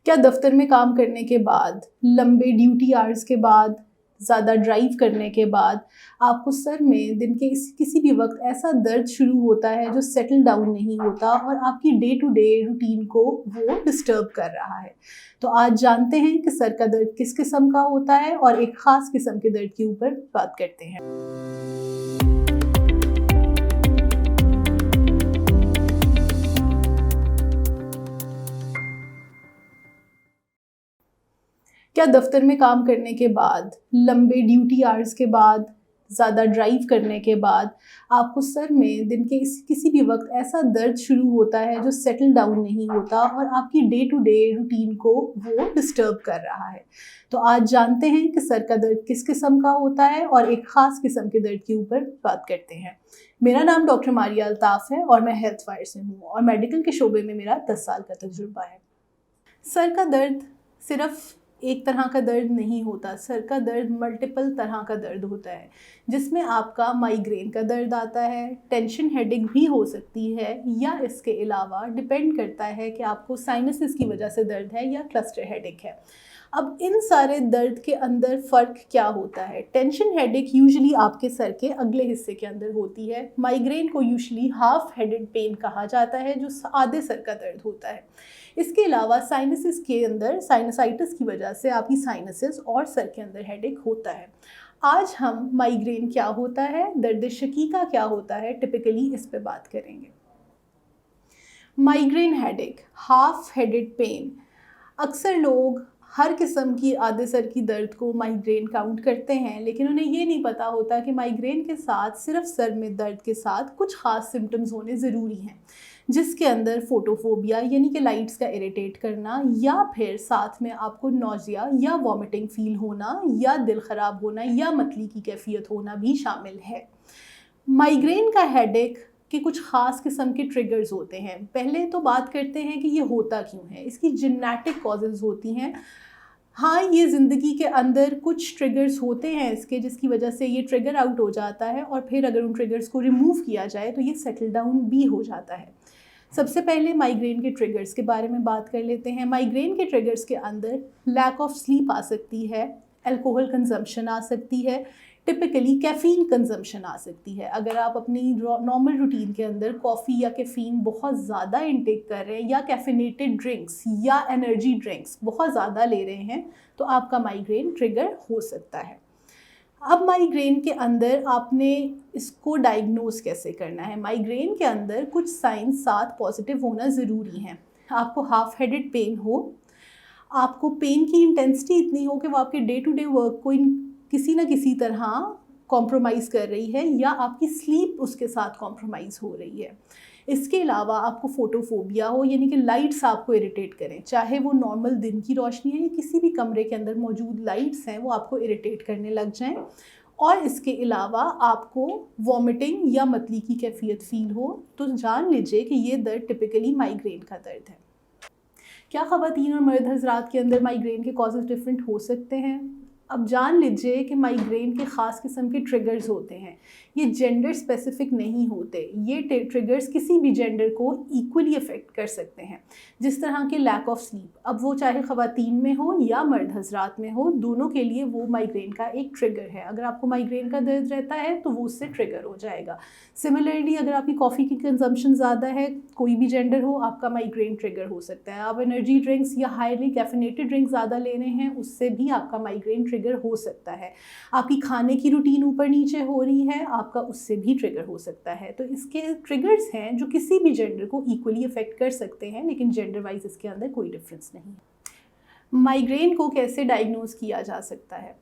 क्या दफ्तर में काम करने के बाद, लंबे ड्यूटी आवर्स के बाद, ज़्यादा ड्राइव करने के बाद आपको सर में दिन के किसी भी वक्त ऐसा दर्द शुरू होता है जो सेटल डाउन नहीं होता और आपकी डे टू डे रूटीन को वो डिस्टर्ब कर रहा है। तो आज जानते हैं कि सर का दर्द किस किस्म का होता है और एक ख़ास किस्म के दर्द के ऊपर बात करते हैं। क्या दफ्तर में काम करने के बाद, लंबे ड्यूटी आवर्स के बाद, ज़्यादा ड्राइव करने के बाद आपको सर में दिन के किसी भी वक्त ऐसा दर्द शुरू होता है जो सेटल डाउन नहीं होता और आपकी डे टू डे रूटीन को वो डिस्टर्ब कर रहा है। तो आज जानते हैं कि सर का दर्द किस किस्म का होता है और एक ख़ास किस्म के दर्द के ऊपर बात करते हैं। मेरा नाम डॉक्टर मारिया अल्ताफ़ है और मैं हेल्थ वायर से हूँ और मेडिकल के शोबे में मेरा 10 साल का तजुर्बा है। सर का दर्द सिर्फ एक तरह का दर्द नहीं होता, सर का दर्द मल्टीपल तरह का दर्द होता है जिसमें आपका माइग्रेन का दर्द आता है, टेंशन हेडेक भी हो सकती है या इसके अलावा डिपेंड करता है कि आपको साइनसिस की वजह से दर्द है या क्लस्टर हेडेक है। अब इन सारे दर्द के अंदर फ़र्क क्या होता है? टेंशन हेडेक यूजुअली आपके सर के अगले हिस्से के अंदर होती है। माइग्रेन को यूजुअली हाफ हेडेड पेन कहा जाता है जो आधे सर का दर्द होता है। इसके अलावा साइनसिस के अंदर साइनसाइटिस की वजह से आपकी साइनसिस और सर के अंदर हेडेक होता है। आज हम माइग्रेन क्या होता है, दर्द शकीका क्या होता है, टिपिकली इस पे बात करेंगे। Migraine headache, half headed pain, अक्सर लोग हर किस्म की आधे सर की दर्द को माइग्रेन काउंट करते हैं, लेकिन उन्हें ये नहीं पता होता कि माइग्रेन के साथ सिर्फ सर में दर्द के साथ कुछ ख़ास सिम्टम्स होने ज़रूरी हैं, जिसके अंदर फोटोफोबिया यानी कि लाइट्स का इरिटेट करना या फिर साथ में आपको नोज़िया या वॉमिटिंग फील होना या दिल ख़राब होना या मतली की कैफियत होना भी शामिल है। माइग्रेन का हेडेक के कुछ ख़ास किस्म के ट्रिगर्स होते हैं। पहले तो बात करते हैं कि ये होता क्यों है। इसकी जेनेटिक कॉजेज़ होती हैं। हाँ, ये ज़िंदगी के अंदर कुछ ट्रिगर्स होते हैं इसके जिसकी वजह से ये ट्रिगर आउट हो जाता है और फिर अगर उन ट्रिगर्स को रिमूव किया जाए तो ये सेटल डाउन भी हो जाता है। सबसे पहले माइग्रेन के ट्रिगर्स के बारे में बात कर लेते हैं। माइग्रेन के ट्रिगर्स के अंदर लैक ऑफ स्लीप आ सकती है, अल्कोहल कंजम्पशन आ सकती है, टिपिकली कैफ़ीन कंजम्पशन आ सकती है। अगर आप अपनी नॉर्मल रूटीन के अंदर कॉफ़ी या कैफ़ीन बहुत ज़्यादा इंटेक कर रहे हैं या कैफ़ीनेटेड ड्रिंक्स या एनर्जी ड्रिंक्स बहुत ज़्यादा ले रहे हैं तो आपका माइग्रेन ट्रिगर हो सकता है। अब माइग्रेन के अंदर आपने इसको डायग्नोज कैसे करना है? माइग्रेन के अंदर कुछ साइंस साथ पॉजिटिव होना ज़रूरी हैं। आपको हाफ हेडेड पेन हो, आपको पेन की इंटेंसिटी इतनी हो कि वो आपके डे टू डे वर्क को किसी न किसी तरह कॉम्प्रोमाइज़ कर रही है या आपकी स्लीप उसके साथ कॉम्प्रोमाइज़ हो रही है। इसके अलावा आपको फोटोफोबिया हो यानी कि लाइट्स आपको इरिटेट करें, चाहे वो नॉर्मल दिन की रोशनी है या किसी भी कमरे के अंदर मौजूद लाइट्स हैं वो आपको इरिटेट करने लग जाएं, और इसके अलावा आपको वॉमिटिंग या मतली की कैफियत फ़ील हो, तो जान लीजिए कि ये दर्द टिपिकली माइग्रेन का दर्द है। क्या ख़वातीन और मर्द हज़रात के अंदर माइग्रेन के कॉजेज़ डिफरेंट हो सकते हैं? अब जान लीजिए कि माइग्रेन के ख़ास किस्म के ट्रिगर्स होते हैं। ये जेंडर स्पेसिफिक नहीं होते। ये ट्रिगर्स किसी भी जेंडर को इक्वली अफेक्ट कर सकते हैं। जिस तरह के लैक ऑफ स्लीप, अब वो चाहे ख़वातीन में हो या मर्द हज़रात में हो, दोनों के लिए वो माइग्रेन का एक ट्रिगर है। अगर आपको माइग्रेन का दर्द रहता है तो वो उससे ट्रिगर हो जाएगा। सिमिलरली अगर आपकी कॉफ़ी की कंजम्पशन ज़्यादा है, कोई भी जेंडर हो, आपका माइग्रेन ट्रिगर हो सकता है। आप एनर्जी ड्रिंक्स या हाईली कैफिनेटेड ड्रिंक्स ज़्यादा ले रहे हैं, उससे भी आपका माइग्रेन ट्रिगर हो सकता है। आपकी खाने की रूटीन ऊपर नीचे हो रही है, आपका उससे भी ट्रिगर हो सकता है। तो इसके ट्रिगर्स हैं जो किसी भी जेंडर को इक्वली अफेक्ट कर सकते हैं, लेकिन जेंडर वाइज इसके अंदर कोई डिफरेंस नहीं है। माइग्रेन को कैसे डायग्नोज किया जा सकता है?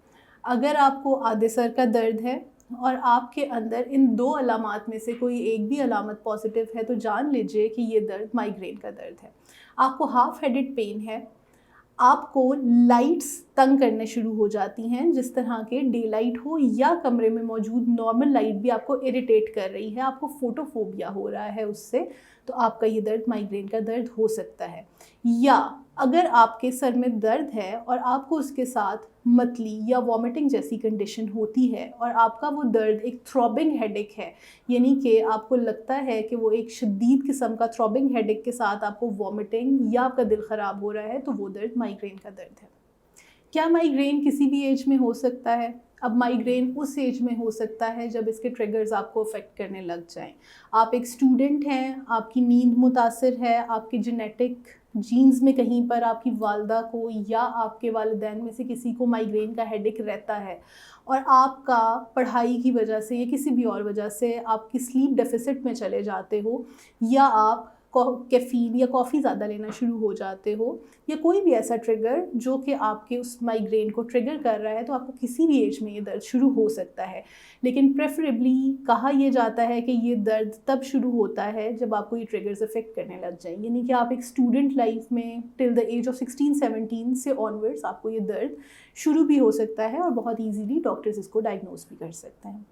अगर आपको आधे सर का दर्द है और आपके अंदर इन दो अलामात में से कोई एक भी अलामत पॉजिटिव है तो जान लीजिए कि ये दर्द माइग्रेन का दर्द है। आपको हाफ हेडेड पेन है, आपको लाइट्स तंग करने शुरू हो जाती हैं, जिस तरह के डे लाइट हो या कमरे में मौजूद नॉर्मल लाइट भी आपको इरिटेट कर रही है, आपको फोटोफोबिया हो रहा है उससे, तो आपका ये दर्द माइग्रेन का दर्द हो सकता है। या अगर आपके सर में दर्द है और आपको उसके साथ मतली या वॉमिटिंग जैसी कंडीशन होती है और आपका वो दर्द एक थ्रॉबिंग हेडेक है, यानी कि आपको लगता है कि वो एक शदीद किस्म का थ्रॉबिंग हेडेक के साथ आपको वॉमिटिंग या आपका दिल ख़राब हो रहा है, तो वो दर्द माइग्रेन का दर्द है। क्या माइग्रेन किसी भी एज में हो सकता है? अब माइग्रेन उस एज में हो सकता है जब इसके ट्रिगर्स आपको अफेक्ट करने लग जाएं। आप एक स्टूडेंट हैं, आपकी नींद मुतासिर है, आपके जेनेटिक जीन्स में कहीं पर आपकी वालदा को या आपके वालिदैन में से किसी को माइग्रेन का हेडेक रहता है और आपका पढ़ाई की वजह से या किसी भी और वजह से आपकी स्लीप डेफिसिट में चले जाते हो, या आप कैफ़ीन या कॉफ़ी ज़्यादा लेना शुरू हो जाते हो, या कोई भी ऐसा ट्रिगर जो कि आपके उस माइग्रेन को ट्रिगर कर रहा है, तो आपको किसी भी एज में ये दर्द शुरू हो सकता है। लेकिन प्रेफरेबली कहा यह जाता है कि ये दर्द तब शुरू होता है जब आपको ये ट्रिगर्स अफेक्ट करने लग जाए, यानी कि आप एक स्टूडेंट लाइफ में टिल द एज ऑफ 16-17 से ऑनवर्ड्स आपको ये दर्द शुरू भी हो सकता है और बहुत ईजीली डॉक्टर्स इसको डायग्नोज भी कर सकते हैं।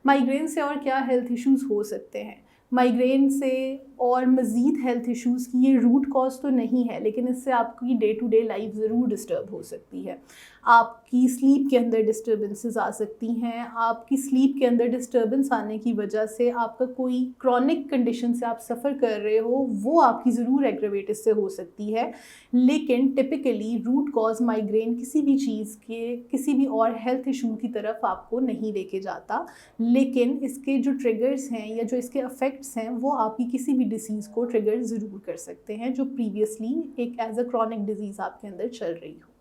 माइग्रेन से और क्या हेल्थ इश्यूज़ हो सकते हैं? माइग्रेन से और मज़ीद हेल्थ इश्यूज़ की ये रूट कॉज तो नहीं है, लेकिन इससे आपकी डे टू डे लाइफ ज़रूर डिस्टर्ब हो सकती है। आपकी स्लीप के अंदर डिस्टर्बेंसेस आ सकती हैं। आपकी स्लीप के अंदर डिस्टर्बेंस आने की वजह से आपका कोई क्रॉनिक कंडीशन से आप सफ़र कर रहे हो, वो आपकी ज़रूर एग्रवेट इससे हो सकती है। लेकिन टिपिकली रूट कॉज माइग्रेन किसी भी चीज़ के, किसी भी और हेल्थ इशू की तरफ आपको नहीं लेके जाता, लेकिन इसके जो ट्रिगर्स हैं या जो इसके अफेक्ट्स हैं वो आपकी किसी भी डिसीज़ को ट्रिगर ज़रूर कर सकते हैं जो प्रीवियसली एक एज अ क्रॉनिक डिजीज़ आपके अंदर चल रही हो।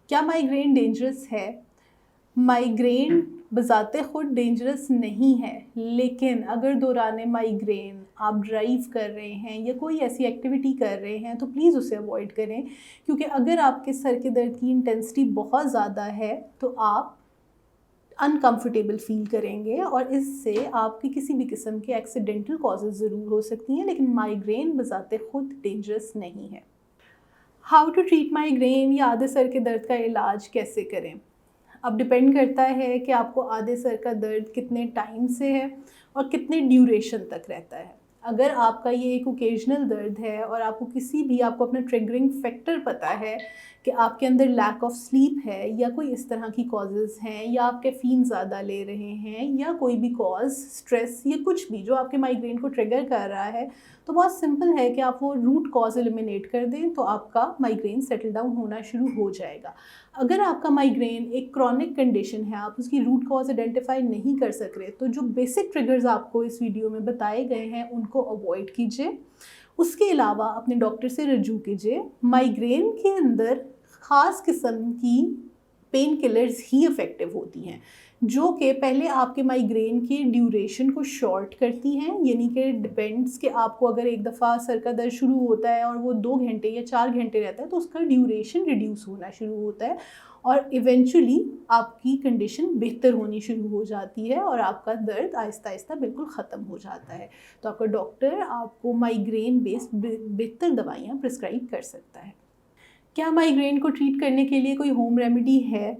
क्या माइग्रेन डेंजरस है? माइग्रेन बज़ाते ख़ुद डेंजरस नहीं है, लेकिन अगर दौरान माइग्रेन आप ड्राइव कर रहे हैं या कोई ऐसी एक्टिविटी कर रहे हैं तो प्लीज़ उसे अवॉइड करें, क्योंकि अगर आपके सर के दर्द की इंटेंसिटी बहुत ज़्यादा है तो आप अनकम्फर्टेबल फील करेंगे और इससे आपकी किसी भी किस्म के एक्सीडेंटल कॉजेज़ ज़रूर हो सकती हैं, लेकिन माइग्रेन बज़ाते ख़ुद डेंजरस नहीं है। हाउ टू ट्रीट माइग्रेन या आधे सर के दर्द का इलाज कैसे करें? अब डिपेंड करता है कि आपको आधे सर का दर्द कितने टाइम से है और कितने ड्यूरेशन तक रहता है। अगर आपका ये एक ओकेजनल दर्द है और आपको अपना ट्रिगरिंग फैक्टर पता है कि आपके अंदर लैक ऑफ स्लीप है या कोई इस तरह की कॉजेज़ हैं या आप कैफ़ीन ज़्यादा ले रहे हैं या कोई भी कॉज स्ट्रेस या कुछ भी जो आपके माइग्रेन को ट्रिगर कर रहा है, तो बहुत सिंपल है कि आप वो रूट कॉज एलिमिनेट कर दें तो आपका माइग्रेन सेटल डाउन होना शुरू हो जाएगा। अगर आपका माइग्रेन एक क्रॉनिक कंडीशन है, आप उसकी रूट कॉज आइडेंटिफाई नहीं कर सक रहे, तो जो बेसिक ट्रिगर्स आपको इस वीडियो में बताए गए हैं उनको अवॉइड कीजिए। उसके अलावा अपने डॉक्टर से रजू कीजिए। माइग्रेन के अंदर ख़ास किस्म की पेन किलर्स ही इफ़ेक्टिव होती हैं जो कि पहले आपके माइग्रेन की ड्यूरेशन को शॉर्ट करती हैं, यानी कि डिपेंड्स कि आपको अगर एक दफ़ा सर का दर्द शुरू होता है और वो 2 घंटे या 4 घंटे रहता है तो उसका ड्यूरेशन रिड्यूस होना शुरू होता है और इवेंचुअली आपकी कंडीशन बेहतर होनी शुरू हो जाती है और आपका दर्द आहिस्ता आहिस्ता बिल्कुल ख़त्म हो जाता है। तो आपका डॉक्टर आपको माइग्रेन बेस्ड बेहतर दवाइयाँ प्रिस्क्राइब कर सकता है। क्या माइग्रेन को ट्रीट करने के लिए कोई होम रेमेडी है?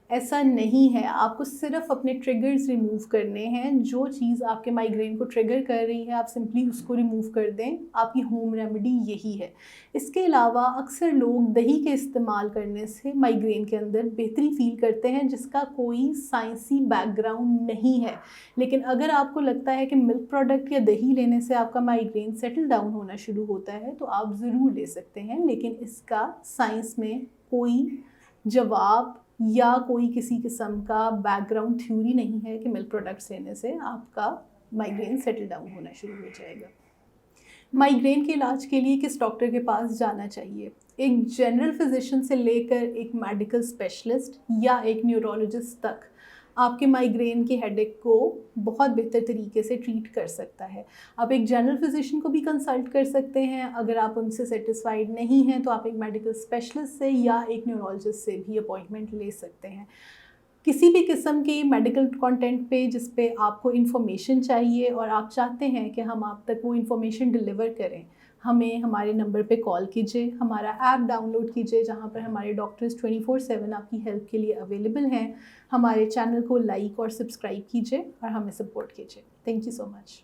ऐसा नहीं है। आपको सिर्फ अपने ट्रिगर्स रिमूव करने हैं। जो चीज़ आपके माइग्रेन को ट्रिगर कर रही है आप सिंपली उसको रिमूव कर दें। आपकी होम रेमेडी यही है। इसके अलावा अक्सर लोग दही के इस्तेमाल करने से माइग्रेन के अंदर बेहतरी फील करते हैं, जिसका कोई साइंसी बैकग्राउंड नहीं है। लेकिन अगर आपको लगता है कि मिल्क प्रोडक्ट या दही लेने से आपका माइग्रेन सेटल डाउन होना शुरू होता है तो आप ज़रूर ले सकते हैं, लेकिन इसका साइंस में कोई जवाब या कोई किसी किस्म का बैकग्राउंड थ्योरी नहीं है कि मिल्क प्रोडक्ट्स लेने से आपका माइग्रेन सेटल डाउन होना शुरू हो जाएगा। माइग्रेन के इलाज के लिए किस डॉक्टर के पास जाना चाहिए? एक जनरल फिजिशियन से लेकर एक मेडिकल स्पेशलिस्ट या एक न्यूरोलॉजिस्ट तक आपके माइग्रेन के हेडेक को बहुत बेहतर तरीके से ट्रीट कर सकता है। आप एक जनरल फिजिशियन को भी कंसल्ट कर सकते हैं। अगर आप उनसे सेटिस्फाइड नहीं हैं तो आप एक मेडिकल स्पेशलिस्ट से या एक न्यूरोलॉजिस्ट से भी अपॉइंटमेंट ले सकते हैं। किसी भी किस्म की मेडिकल कंटेंट पे जिस पे आपको इन्फॉर्मेशन चाहिए और आप चाहते हैं कि हम आप तक वो इन्फॉर्मेशन डिलीवर करें, हमें हमारे नंबर पे कॉल कीजिए, हमारा ऐप डाउनलोड कीजिए जहाँ पर हमारे डॉक्टर्स 24/7 आपकी हेल्प के लिए अवेलेबल हैं। हमारे चैनल को लाइक और सब्सक्राइब कीजिए और हमें सपोर्ट कीजिए। Thank you so much.